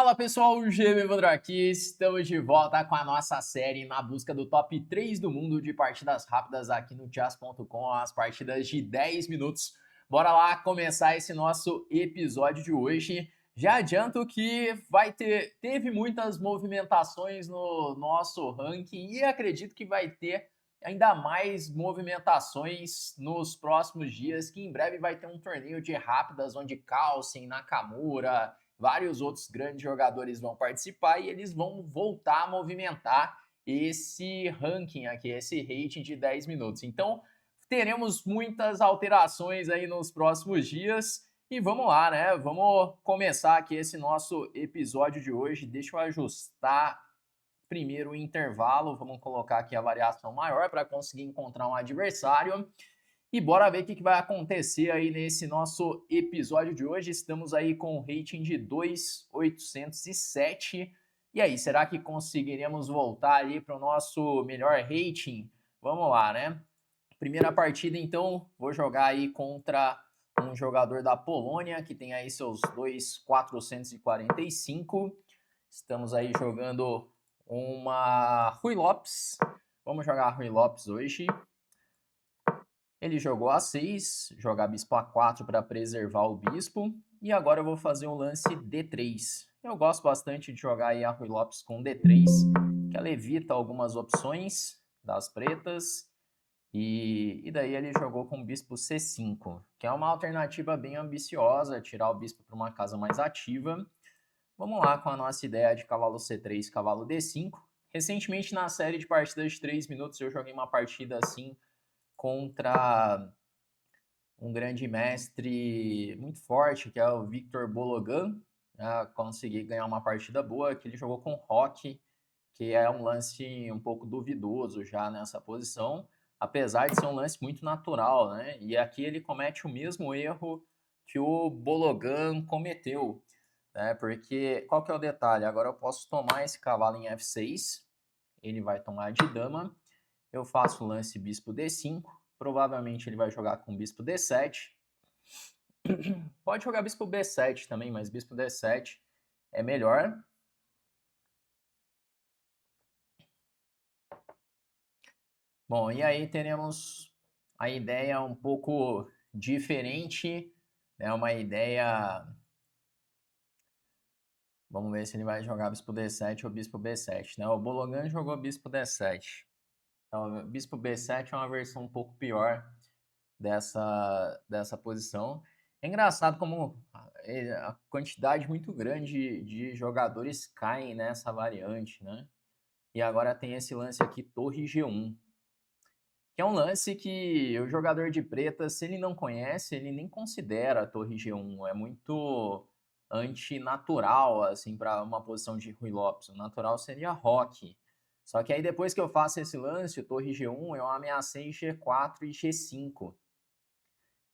Fala pessoal, o GB aqui, estamos de volta com a nossa série na busca do top 3 do mundo de partidas rápidas aqui no chess.com, as partidas de 10 minutos. Bora lá começar esse nosso episódio de hoje. Já adianto que teve muitas movimentações no nosso ranking e acredito que vai ter ainda mais movimentações nos próximos dias, que em breve vai ter um torneio de rápidas onde Carlsen, Nakamura, vários outros grandes jogadores vão participar e eles vão voltar a movimentar esse ranking aqui, esse rating de 10 minutos. Então, teremos muitas alterações aí nos próximos dias e vamos lá, né? Vamos começar aqui esse nosso episódio de hoje. Deixa eu ajustar primeiro o intervalo, vamos colocar aqui a variação maior para conseguir encontrar um adversário. E bora ver o que vai acontecer aí nesse nosso episódio de hoje. Estamos aí com um rating de 2.807. E aí, será que conseguiremos voltar ali para o nosso melhor rating? Vamos lá, né? Primeira partida, então, vou jogar aí contra um jogador da Polônia, que tem aí seus 2.445. Estamos aí jogando uma Ruy Lopes. Vamos jogar Ruy Lopes hoje. Ele jogou A6, jogar bispo A4 para preservar o bispo. E agora eu vou fazer um lance D3. Eu gosto bastante de jogar aí a Ruy Lopes com D3, que ela evita algumas opções das pretas. E daí ele jogou com bispo C5, que é uma alternativa bem ambiciosa, tirar o bispo para uma casa mais ativa. Vamos lá com a nossa ideia de cavalo C3, cavalo D5. Recentemente na série de partidas de 3 minutos eu joguei uma partida assim contra um grande mestre muito forte, que é o Victor Bologan. Consegui ganhar uma partida boa, que ele jogou com Roque, que é um lance um pouco duvidoso já nessa posição, apesar de ser um lance muito natural, né? E aqui ele comete o mesmo erro que o Bologan cometeu, né? Porque qual que é o detalhe? Agora eu posso tomar esse cavalo em F6, ele vai tomar de dama, eu faço o lance bispo D5, provavelmente ele vai jogar com bispo D7. Pode jogar bispo B7 também, mas bispo D7 é melhor. Bom, e aí teremos a ideia um pouco diferente, né? Uma ideia... Vamos ver se ele vai jogar bispo D7 ou bispo B7, né? O Bologan jogou bispo D7. Então, bispo B7 é uma versão um pouco pior dessa posição. É engraçado como a quantidade muito grande de jogadores caem nessa variante, né? E agora tem esse lance aqui, torre G1, que é um lance que o jogador de preta, se ele não conhece, ele nem considera a torre G1. É muito antinatural, assim, para uma posição de Ruy Lopes. O natural seria Roque. Só que aí depois que eu faço esse lance, torre G1, eu ameacei G4 e G5.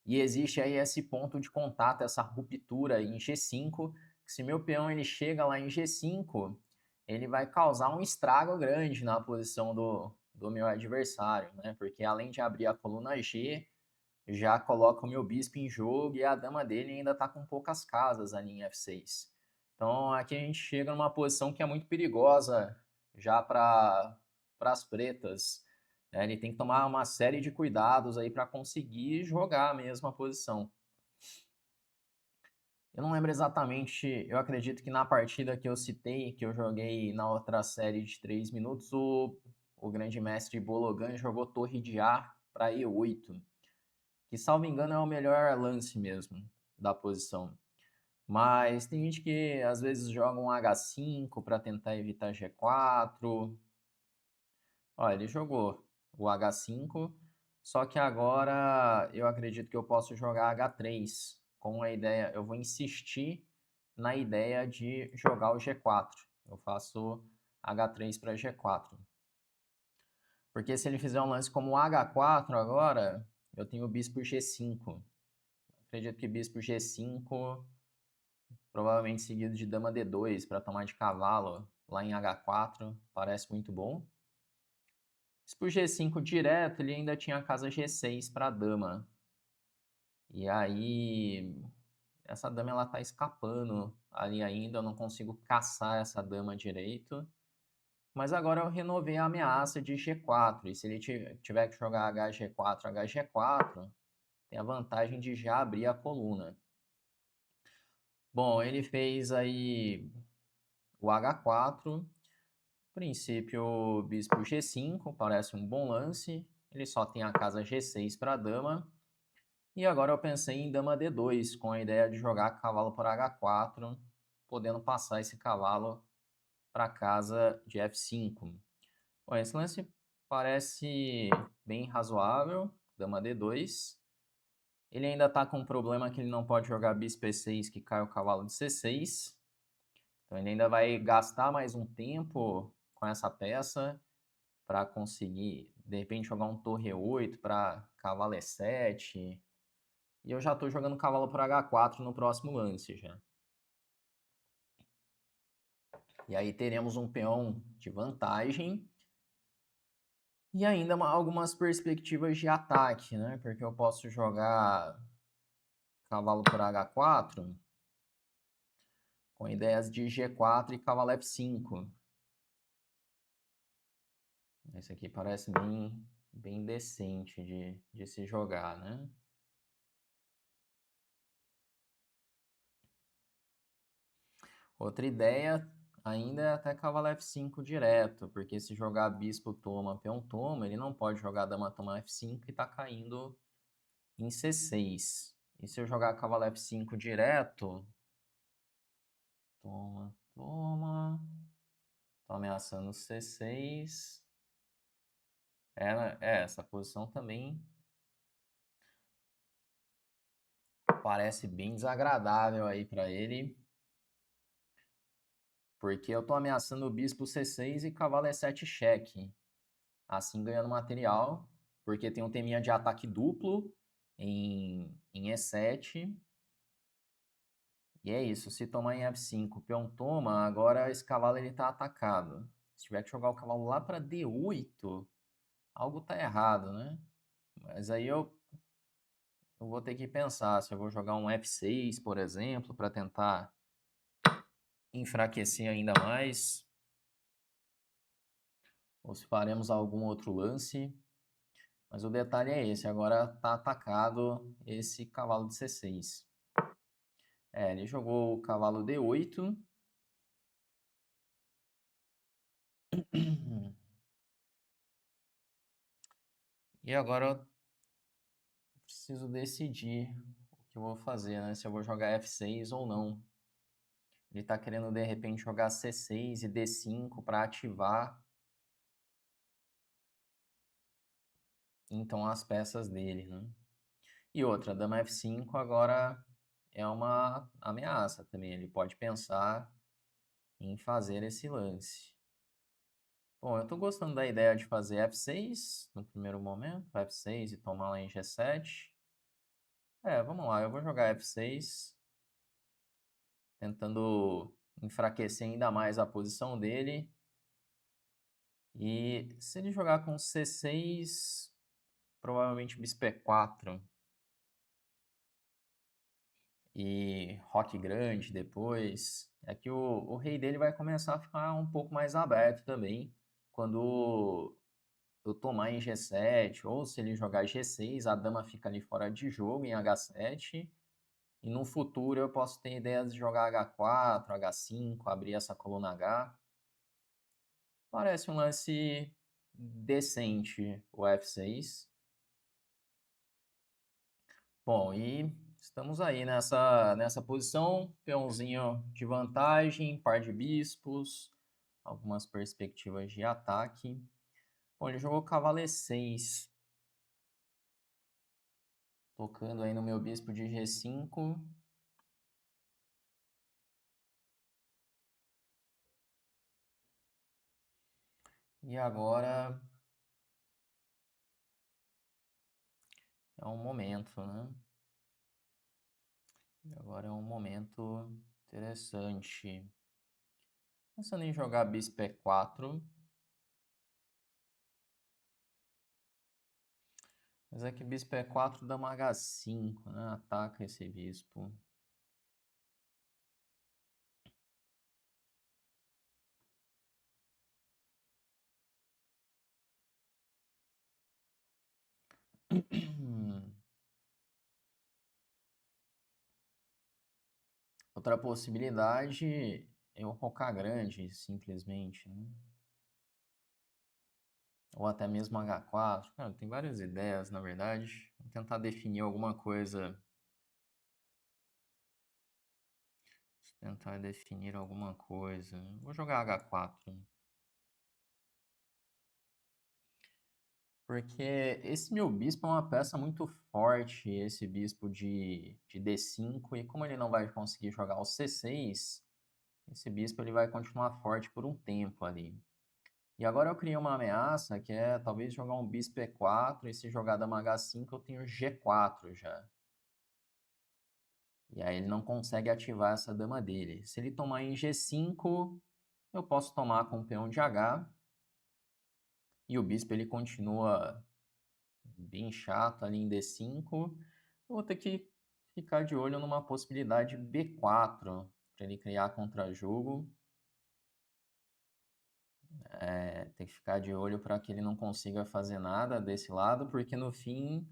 E existe aí esse ponto de contato, essa ruptura em G5, que se meu peão ele chega lá em G5, ele vai causar um estrago grande na posição do meu adversário, né? Porque além de abrir a coluna G, já coloca o meu bispo em jogo e a dama dele ainda está com poucas casas ali em F6. Então aqui a gente chega numa posição que é muito perigosa já para as pretas. Ele tem que tomar uma série de cuidados aí para conseguir jogar a mesma posição. Eu não lembro exatamente, eu acredito que na partida que eu citei, que eu joguei na outra série de 3 minutos, o grande mestre Bologan jogou torre de A para E8, que, salvo engano, é o melhor lance mesmo da posição. Mas tem gente que às vezes joga um H5 para tentar evitar G4. Olha, ele jogou o H5, só que agora eu acredito que eu posso jogar H3 com a ideia, eu vou insistir na ideia de jogar o G4. Eu faço H3 para G4. Porque se ele fizer um lance como H4 agora, eu tenho o bispo G5. Acredito que bispo G5, provavelmente seguido de dama D2 para tomar de cavalo lá em H4, parece muito bom. Bispo G5 direto, ele ainda tinha a casa G6 para dama. E aí, essa dama ela tá escapando ali ainda, eu não consigo caçar essa dama direito. Mas agora eu renovei a ameaça de G4, e se ele tiver que jogar HG4, HG4, tem a vantagem de já abrir a coluna. Bom, ele fez aí o H4, princípio bispo G5, parece um bom lance, ele só tem a casa G6 para dama, e agora eu pensei em dama D2, com a ideia de jogar cavalo por H4, podendo passar esse cavalo para a casa de F5. Bom, esse lance parece bem razoável, dama D2. Ele ainda está com um problema que ele não pode jogar bispo E6, que cai o cavalo de C6. Então ele ainda vai gastar mais um tempo com essa peça para conseguir, de repente, jogar um torre E8 para cavalo E7. E eu já estou jogando cavalo por H4 no próximo lance já. E aí teremos um peão de vantagem. E ainda algumas perspectivas de ataque, né? Porque eu posso jogar cavalo por H4 com ideias de G4 e cavalo F5. Esse aqui parece bem decente de se jogar, né? Outra ideia ainda é até cavalo F5 direto, porque se jogar bispo toma, peão toma, ele não pode jogar dama toma F5 e tá caindo em C6. E se eu jogar cavalo F5 direto, toma, toma, tô ameaçando C6. Essa posição também parece bem desagradável aí para ele. Porque eu tô ameaçando o bispo C6 e cavalo E7 cheque. Assim ganhando material, porque tem um teminha de ataque duplo em E7. E é isso, se tomar em F5, o peão toma, agora esse cavalo ele tá atacado. Se tiver que jogar o cavalo lá para D8, algo tá errado, né? Mas aí eu vou ter que pensar se eu vou jogar um F6, por exemplo, para tentar enfraquecer ainda mais, ou se faremos algum outro lance. Mas o detalhe é esse, agora tá atacado esse cavalo de C6. Ele jogou o cavalo D8. E agora eu preciso decidir o que eu vou fazer, né? Se eu vou jogar F6 ou não. Ele tá querendo de repente jogar C6 e D5 para ativar então as peças dele, né? E outra, dama F5 agora é uma ameaça também. Ele pode pensar em fazer esse lance. Bom, eu tô gostando da ideia de fazer F6 no primeiro momento, F6 e tomar lá em G7. Vamos lá, eu vou jogar F6, tentando enfraquecer ainda mais a posição dele. E se ele jogar com C6, provavelmente bispo E4 e roque grande depois. É que o rei dele vai começar a ficar um pouco mais aberto também quando eu tomar em G7, ou se ele jogar G6, a dama fica ali fora de jogo em H7, e no futuro eu posso ter ideias de jogar H4, H5, abrir essa coluna H. Parece um lance decente o F6. Bom, e estamos aí nessa posição, peãozinho de vantagem, par de bispos, algumas perspectivas de ataque. Bom, ele jogou cavalo E6. Tocando aí no meu bispo de G5. E agora é um momento, né? E agora é um momento interessante. Pensando em jogar bispo E4. Mas é que bispo E4 dá uma H5, né? Ataca esse bispo. Outra possibilidade é o rocar grande, simplesmente, né? Ou até mesmo H4. Cara, tem várias ideias, na verdade. Vou tentar definir alguma coisa. Tentar definir alguma coisa. Vou jogar H4. Porque esse meu bispo é uma peça muito forte, esse bispo de D5, e como ele não vai conseguir jogar o C6, esse bispo ele vai continuar forte por um tempo ali. E agora eu criei uma ameaça que é talvez jogar um bispo E4, e se jogar dama H5 eu tenho G4 já. E aí ele não consegue ativar essa dama dele. Se ele tomar em G5, eu posso tomar com o peão de H, e o bispo ele continua bem chato ali em D5. Eu vou ter que ficar de olho numa possibilidade B4 para ele criar contra-jogo. Tem que ficar de olho para que ele não consiga fazer nada desse lado, porque no fim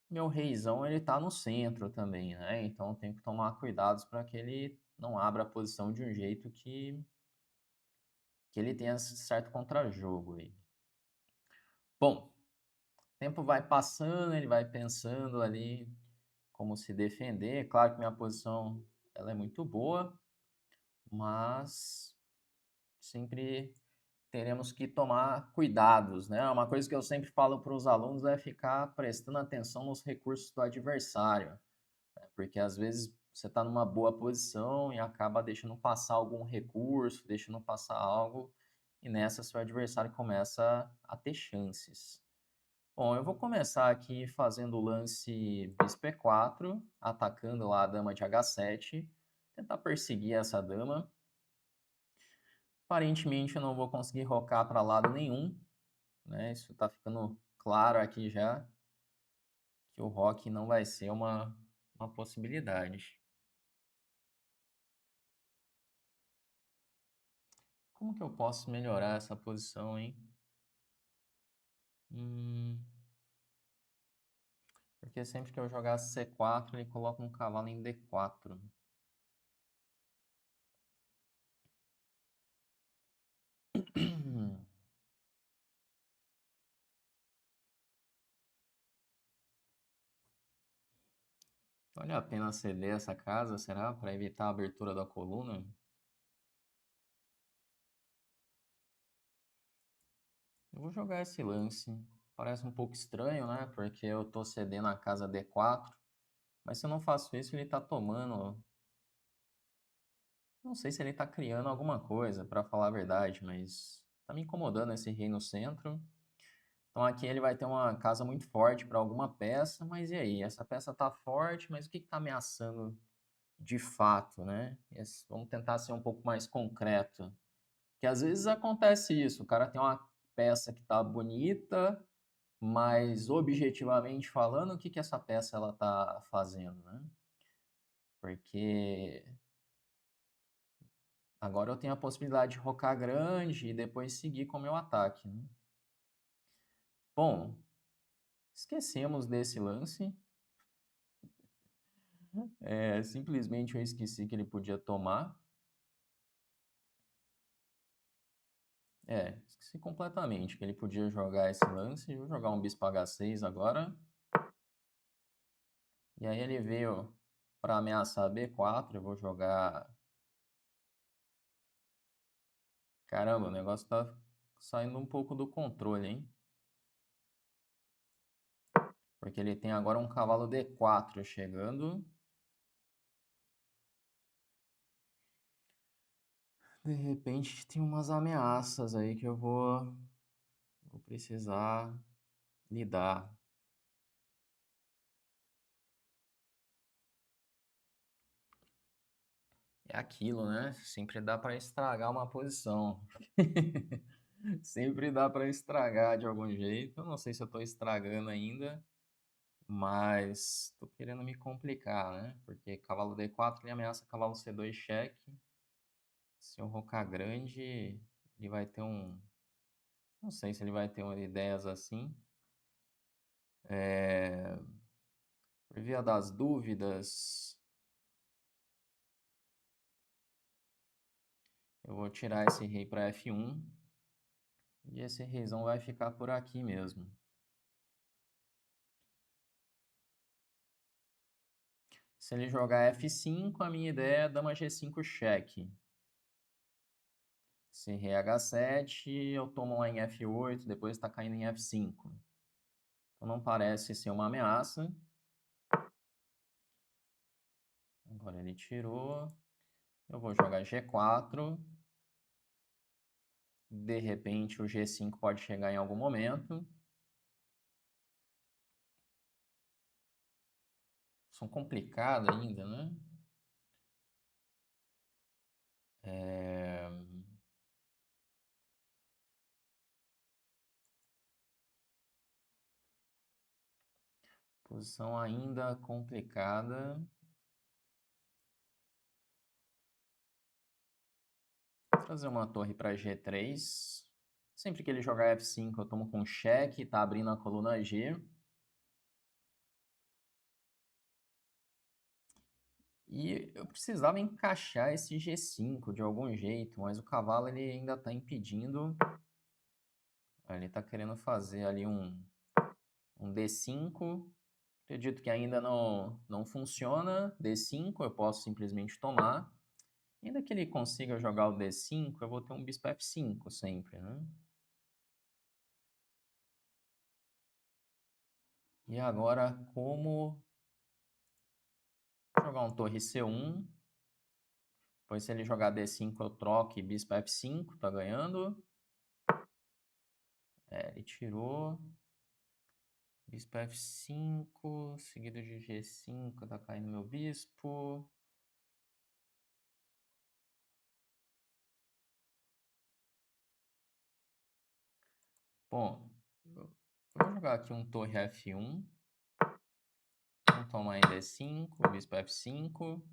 meu reizão ele tá no centro também, né? Então eu tenho que tomar cuidados para que ele não abra a posição de um jeito que ele tenha certo contra-jogo aí. Bom, o tempo vai passando, ele vai pensando ali como se defender. Claro que minha posição ela é muito boa, mas sempre teremos que tomar cuidados, né? Uma coisa que eu sempre falo para os alunos é ficar prestando atenção nos recursos do adversário, né? Porque às vezes você está numa boa posição e acaba deixando passar algum recurso, deixando passar algo, e nessa seu adversário começa a ter chances. Bom, eu vou começar aqui fazendo o lance bispo E4, atacando lá a dama de H7, tentar perseguir essa dama. Aparentemente eu não vou conseguir rocar para lado nenhum, né? Isso está ficando claro aqui já, que o rock não vai ser uma possibilidade. Como que eu posso melhorar essa posição, hein? Porque sempre que eu jogar C4, ele coloca um cavalo em D4. Vale a pena ceder essa casa, será? Para evitar a abertura da coluna? Eu vou jogar esse lance. Parece um pouco estranho, né? Porque eu tô cedendo a casa D4. Mas se eu não faço isso, ele tá tomando. Não sei se ele tá criando alguma coisa, para falar a verdade, mas tá me incomodando esse rei no centro. Então aqui ele vai ter uma casa muito forte para alguma peça, mas e aí? Essa peça tá forte, mas o que que tá ameaçando de fato, né? Vamos tentar ser um pouco mais concreto. Que às vezes acontece isso, o cara tem uma peça que tá bonita, mas objetivamente falando, o que que essa peça ela tá fazendo, né? Porque agora eu tenho a possibilidade de rocar grande e depois seguir com o meu ataque, né? Bom, esquecemos desse lance. Simplesmente eu esqueci que ele podia tomar. Esqueci completamente que ele podia jogar esse lance. Vou jogar um bispo H6 agora. E aí ele veio para ameaçar B4. Eu vou jogar. Caramba, o negócio tá saindo um pouco do controle, hein? Porque ele tem agora um cavalo D4 chegando. De repente tem umas ameaças aí que eu vou precisar lidar. É aquilo, né? Sempre dá para estragar uma posição. Sempre dá para estragar de algum jeito. Eu não sei se eu estou estragando ainda, mas estou querendo me complicar, né? Porque cavalo D4 ele ameaça cavalo C2 cheque. Se eu rocar grande, ele vai ter um. Não sei se ele vai ter ideias assim. Por via das dúvidas, eu vou tirar esse rei para F1 e esse reizão vai ficar por aqui mesmo. Se ele jogar F5, a minha ideia é dama G5 cheque. Se rei H7, eu tomo lá em F8, depois está caindo em F5. Então não parece ser uma ameaça. Agora ele tirou. Eu vou jogar G4. De repente o G5 pode chegar em algum momento. São complicados ainda, né? Posição ainda complicada. Vou trazer uma torre para G3. Sempre que ele jogar F5, eu tomo com cheque, tá abrindo a coluna G. E eu precisava encaixar esse G5 de algum jeito, mas o cavalo ele ainda está impedindo. Ele está querendo fazer ali um D5. Acredito que ainda não funciona. D5 eu posso simplesmente tomar. Ainda que ele consiga jogar o D5, eu vou ter um bispo F5 sempre, né? E agora, como jogar um torre C1. Depois, se ele jogar D5, eu troco e bispo F5, tá ganhando. Ele tirou. Bispo F5, seguido de G5, tá caindo meu bispo. Bom, eu vou jogar aqui um torre F1. Vamos tomar em D5, bispo F5.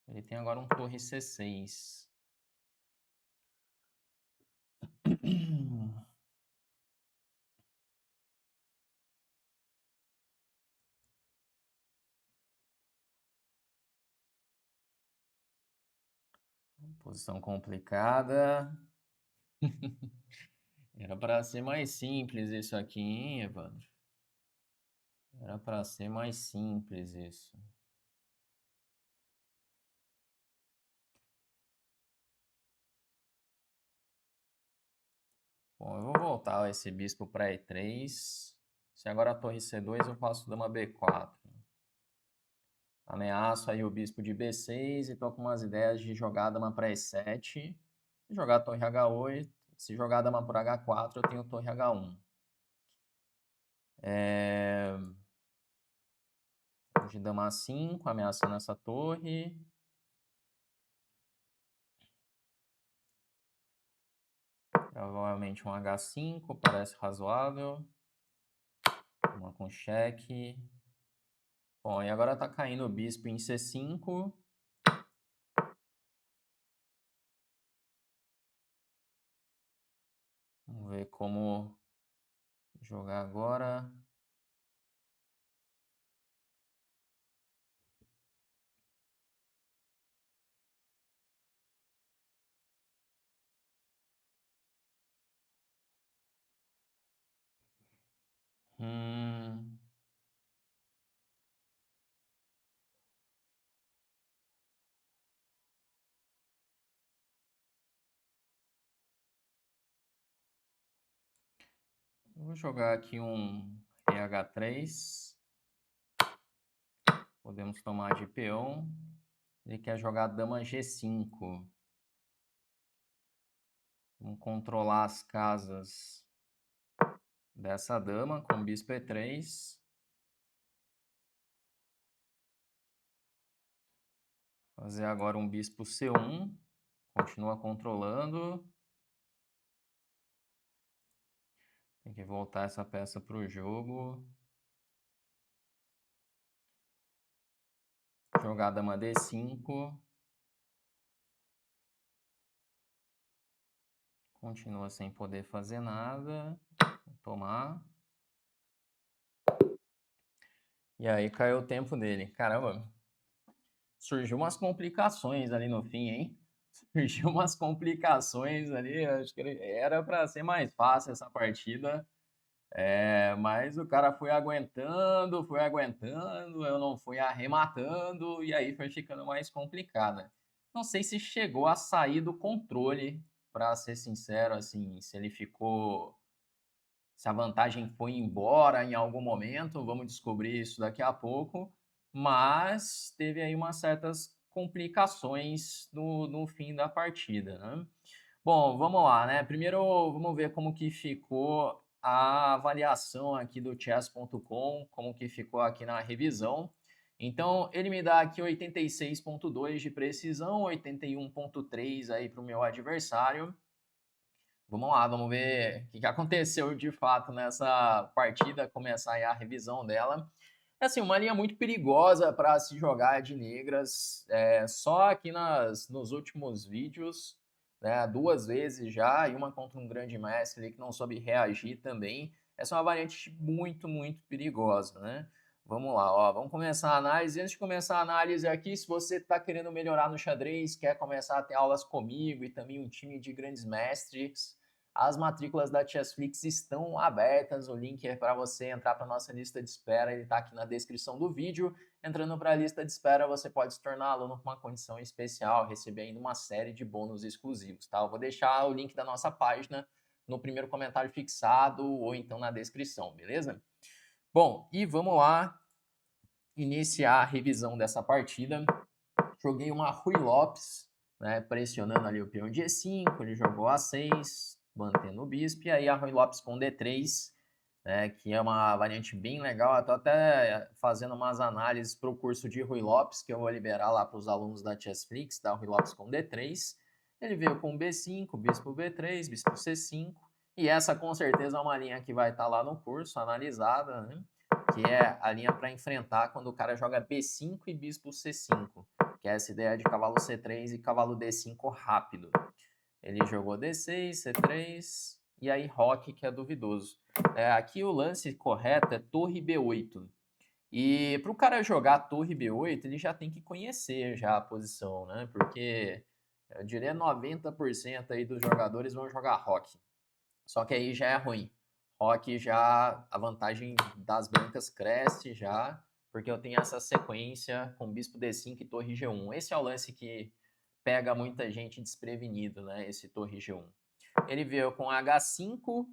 Ele tem agora um torre C6. Posição complicada. Era para ser mais simples isso aqui, hein, Evandro? Era para ser mais simples isso. Bom, eu vou voltar esse bispo para E3. Se agora a torre C2, eu faço dama B4. Ameaço aí o bispo de B6 e tô com umas ideias de jogar a dama para E7. Se jogar a torre H8, se jogar a dama por H4, eu tenho torre H1. De dama A5, ameaçando essa torre. Provavelmente um H5, parece razoável. Uma com cheque. Bom, e agora tá caindo o bispo em C5. Vamos ver como jogar agora. Vou jogar aqui um EH3. Podemos tomar de peão. Ele quer jogar dama G5. Vamos controlar as casas dessa dama com bispo E3. Fazer agora um bispo C1. Continua controlando. Tem que voltar essa peça para o jogo. Jogar dama D5. Continua sem poder fazer nada. Vou tomar. E aí caiu o tempo dele. Caramba, surgiu umas complicações ali no fim, hein? Surgiu umas complicações ali, acho que era para ser mais fácil essa partida, mas o cara foi aguentando, eu não fui arrematando, e aí foi ficando mais complicada. Não sei se chegou a sair do controle, para ser sincero, assim, se ele ficou, se a vantagem foi embora em algum momento, vamos descobrir isso daqui a pouco, mas teve aí umas certas complicações no fim da partida, né? Bom, vamos lá, né? Primeiro vamos ver como que ficou a avaliação aqui do chess.com, como que ficou aqui na revisão. Então, ele me dá aqui 86,2 de precisão, 81,3 aí para o meu adversário. Vamos lá, vamos ver o que aconteceu de fato nessa partida, começar aí a revisão dela. É assim, uma linha muito perigosa para se jogar de negras. Só aqui nos últimos vídeos, né, 2 vezes já, e uma contra um grande mestre ali que não soube reagir também. Essa é uma variante muito, muito perigosa, né? Vamos lá, ó, vamos começar a análise. Antes de começar a análise aqui, se você está querendo melhorar no xadrez, quer começar a ter aulas comigo e também um time de grandes mestres, as matrículas da Chessflix estão abertas, o link é para você entrar para a nossa lista de espera, ele está aqui na descrição do vídeo. Entrando para a lista de espera, você pode se tornar aluno com uma condição especial, receber ainda uma série de bônus exclusivos, tá? Eu vou deixar o link da nossa página no primeiro comentário fixado ou então na descrição, beleza? Bom, e vamos lá iniciar a revisão dessa partida. Joguei uma Ruy Lopes, né, pressionando ali o peão de E5, ele jogou A6, mantendo o bispo, e aí a Ruy Lopes com D3, né, que é uma variante bem legal. Eu tô até fazendo umas análises para o curso de Ruy Lopes, que eu vou liberar lá para os alunos da Chessflix, da Ruy Lopes com D3. Ele veio com B5, bispo B3, bispo C5, e essa com certeza é uma linha que vai estar lá no curso, analisada, né? Que é a linha para enfrentar quando o cara joga B5 e bispo C5, que é essa ideia de cavalo C3 e cavalo D5 rápido. Ele jogou D6, C3 e aí roque, que é duvidoso. Aqui o lance correto é torre B8. E para o cara jogar torre B8, ele já tem que conhecer já a posição, né? Porque eu diria 90% aí dos jogadores vão jogar roque. Só que aí já é ruim. Roque já, a vantagem das brancas cresce já, porque eu tenho essa sequência com bispo D5 e torre G1. Esse é o lance que pega muita gente desprevenido, né? Esse torre G1. Ele veio com H5,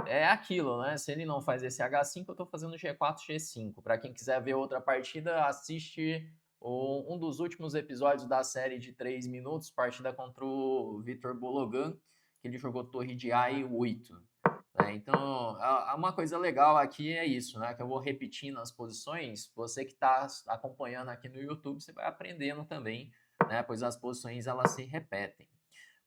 é aquilo, né? Se ele não faz esse H5, eu estou fazendo G4, G5. Para quem quiser ver outra partida, assiste um dos últimos episódios da série de 3 minutos, partida contra o Vitor Bologan, que ele jogou torre de A8. Então, uma coisa legal aqui é isso, né? Que eu vou repetindo as posições. Você que está acompanhando aqui no YouTube, você vai aprendendo também, né? Pois as posições elas se repetem.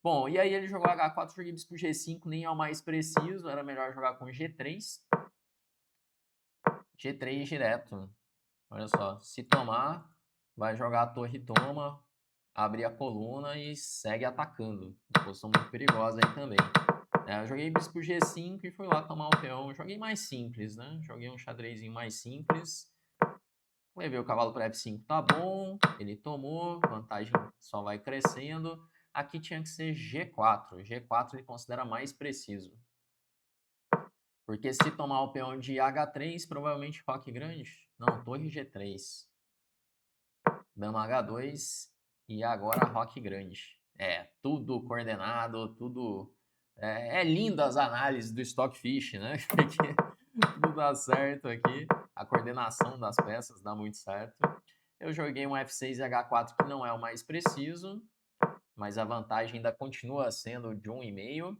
Bom, e aí ele jogou H4, joguei bispo G5, nem é o mais preciso, era melhor jogar com G3. G3 direto. Olha só, se tomar, vai jogar a torre toma, abrir a coluna e segue atacando. Posição muito perigosa aí também. Eu joguei bispo G5 e fui lá tomar o peão. Joguei mais simples, né? Joguei um xadrezinho mais simples. Levei o cavalo para F5, tá bom. Ele tomou, vantagem só vai crescendo. Aqui tinha que ser G4. G4 ele considera mais preciso. Porque se tomar o peão de H3, provavelmente roque grande. Não, torre G3. Dama H2 e agora roque grande. Tudo coordenado, tudo... É lindo as análises do Stockfish, né? Porque tudo dá certo aqui. A coordenação das peças dá muito certo. Eu joguei um F6 e H4 que não é o mais preciso, mas a vantagem ainda continua sendo de 1,5.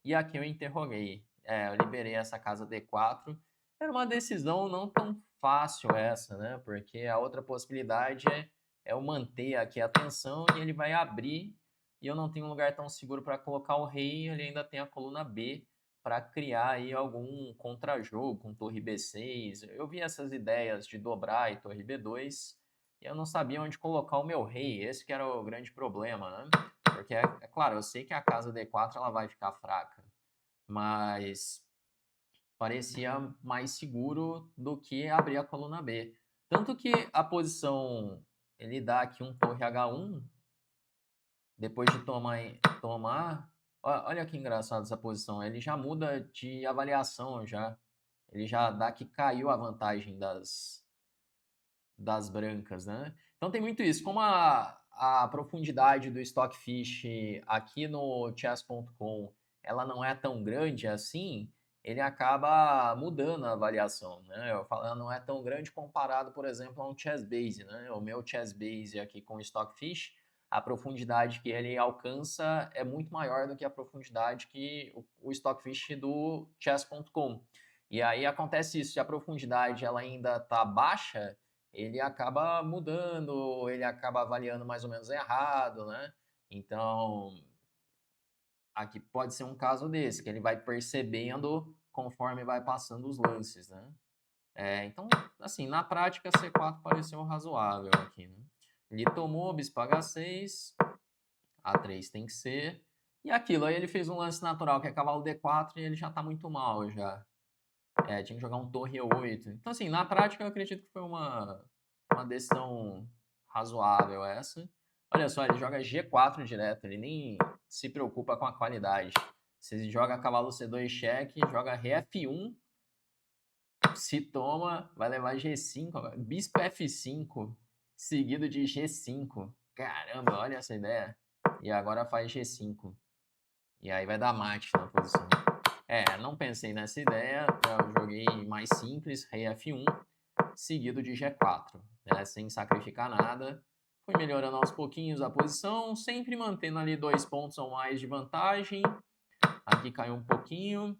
E aqui eu interroguei. Eu liberei essa casa D4. Era uma decisão não tão fácil essa, né? Porque a outra possibilidade é eu manter aqui a tensão e ele vai abrir e eu não tenho um lugar tão seguro para colocar o rei, ele ainda tem a coluna B para criar aí algum contrajogo com torre B6. Eu vi essas ideias de dobrar e torre B2 e eu não sabia onde colocar o meu rei, esse que era o grande problema, né? Porque, é claro, eu sei que a casa D4 ela vai ficar fraca, mas parecia mais seguro do que abrir a coluna B. Tanto que a posição, ele dá aqui um torre H1, depois de tomar, olha que engraçado essa posição, ele já muda de avaliação já. Ele já dá que caiu a vantagem das brancas, né? Então tem muito isso. Como a profundidade do Stockfish aqui no chess.com ela não é tão grande assim, ele acaba mudando a avaliação, né? Eu falo, ela não é tão grande comparado, por exemplo, a um Chessbase, né? O meu Chessbase aqui com o Stockfish, a profundidade que ele alcança é muito maior do que a profundidade que o Stockfish do chess.com. E aí acontece isso, se a profundidade ela ainda está baixa, ele acaba mudando, ele acaba avaliando mais ou menos errado, né? Então, aqui pode ser um caso desse, que ele vai percebendo conforme vai passando os lances, né? Então, assim, na prática, C4 pareceu razoável aqui, né? Ele tomou, bispo H6, A3 tem que ser, e aquilo, aí ele fez um lance natural, que é cavalo D4, e ele já tá muito mal, já. Tinha que jogar um torre E8. Então, assim, na prática, eu acredito que foi uma decisão razoável essa. Olha só, ele joga G4 direto, ele nem se preocupa com a qualidade. Se joga cavalo C2 cheque, joga rei F1, se toma, vai levar G5, bispo F5, seguido de G5. Caramba, olha essa ideia. E agora faz G5. E aí vai dar mate na posição. Não pensei nessa ideia, eu joguei mais simples, rei F1, seguido de G4, né, sem sacrificar nada. Fui melhorando aos pouquinhos a posição, sempre mantendo ali 2 pontos ou mais de vantagem. Aqui caiu um pouquinho.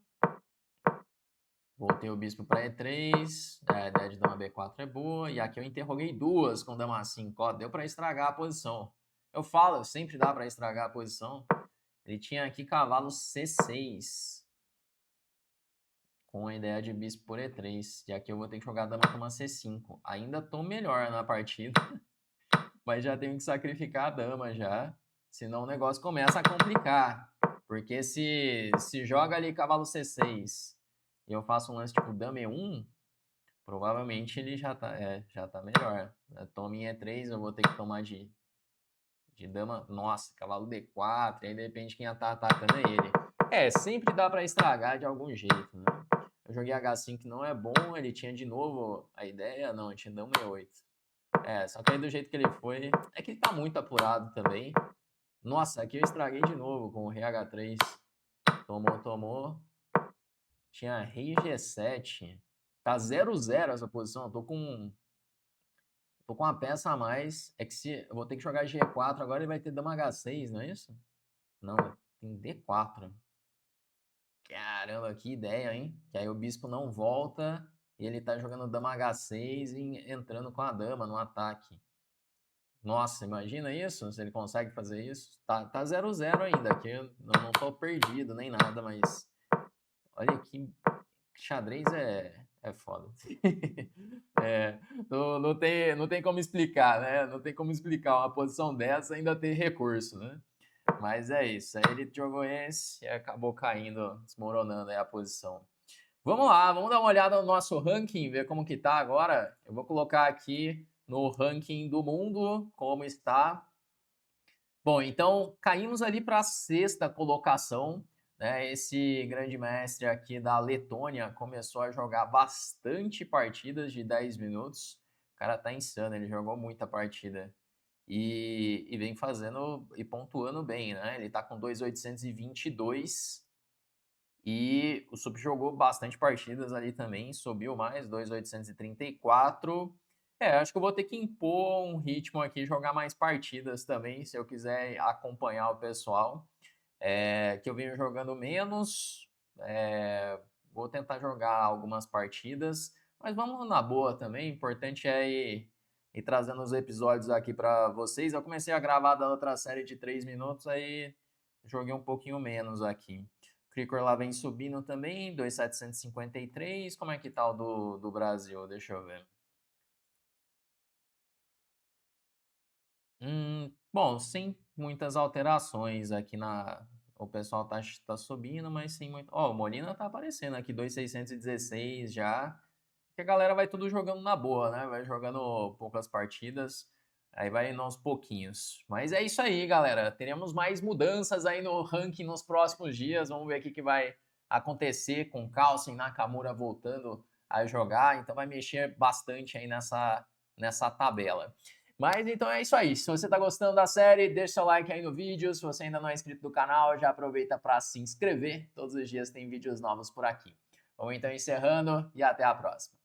Voltei o bispo para E3, a ideia de dama B4 é boa, e aqui eu interroguei duas com dama 5, ó, deu para estragar a posição. Eu falo, sempre dá para estragar a posição. Ele tinha aqui cavalo C6, com a ideia de bispo por E3. E aqui eu vou ter que jogar dama com uma C5. Ainda tô melhor na partida, mas já tenho que sacrificar a dama já, senão o negócio começa a complicar. Porque se joga ali cavalo C6 e eu faço um lance tipo dama E1, provavelmente ele já tá melhor. Toma em E3, eu vou ter que tomar de dama. Nossa, cavalo D4, e aí depende de quem tá atacando é ele. Sempre dá pra estragar de algum jeito, né? Eu joguei H5 que não é bom, ele tinha de novo a ideia, não, tinha dama E8. Só que aí do jeito que ele foi, é que ele tá muito apurado também. Nossa, aqui eu estraguei de novo com o rei H3. Tomou. Tinha rei G7. Tá 0-0 essa posição, eu tô com uma peça a mais. É que se eu vou ter que jogar G4, agora ele vai ter dama H6, não é isso? Não, tem D4. Caramba, que ideia, hein? Que aí o bispo não volta e ele tá jogando dama H6 e entrando com a dama no ataque. Nossa, imagina isso, se ele consegue fazer isso. Tá 0-0 ainda, aqui eu não tô perdido nem nada, mas olha que xadrez é foda. Não tem como explicar, né? Não tem como explicar uma posição dessa ainda ter recurso, né? Mas é isso. Aí ele jogou esse e acabou caindo, desmoronando aí a posição. Vamos lá, vamos dar uma olhada no nosso ranking, ver como que tá agora. Eu vou colocar aqui no ranking do mundo como está. Bom, então caímos ali para a 6ª colocação, né? Esse grande mestre aqui da Letônia começou a jogar bastante partidas de 10 minutos. O cara tá insano, ele jogou muita partida. E vem fazendo e pontuando bem, né? Ele tá com 2.822 e o Sup jogou bastante partidas ali também, subiu mais, 2.834. Acho que eu vou ter que impor um ritmo aqui, jogar mais partidas também, se eu quiser acompanhar o pessoal. Que eu venho jogando menos, vou tentar jogar algumas partidas, mas vamos na boa também, o importante é ir trazendo os episódios aqui para vocês. Eu comecei a gravar da outra série de 3 minutos, aí joguei um pouquinho menos aqui. O Cricor lá vem subindo também, 2.753. Como é que tá o do Brasil? Deixa eu ver. Bom, sem muitas alterações aqui na... O pessoal tá subindo, mas sem muito... Ó, o Molina tá aparecendo aqui, 2.616 já. porque a galera vai tudo jogando na boa, né? Vai jogando poucas partidas, aí vai indo aos pouquinhos. Mas é isso aí, galera. Teremos mais mudanças aí no ranking nos próximos dias. Vamos ver o que vai acontecer com o Carlsen, Nakamura voltando a jogar. Então vai mexer bastante aí nessa tabela. Mas então é isso aí. Se você está gostando da série, deixa seu like aí no vídeo. Se você ainda não é inscrito no canal, já aproveita para se inscrever. Todos os dias tem vídeos novos por aqui. Vamos então encerrando e até a próxima.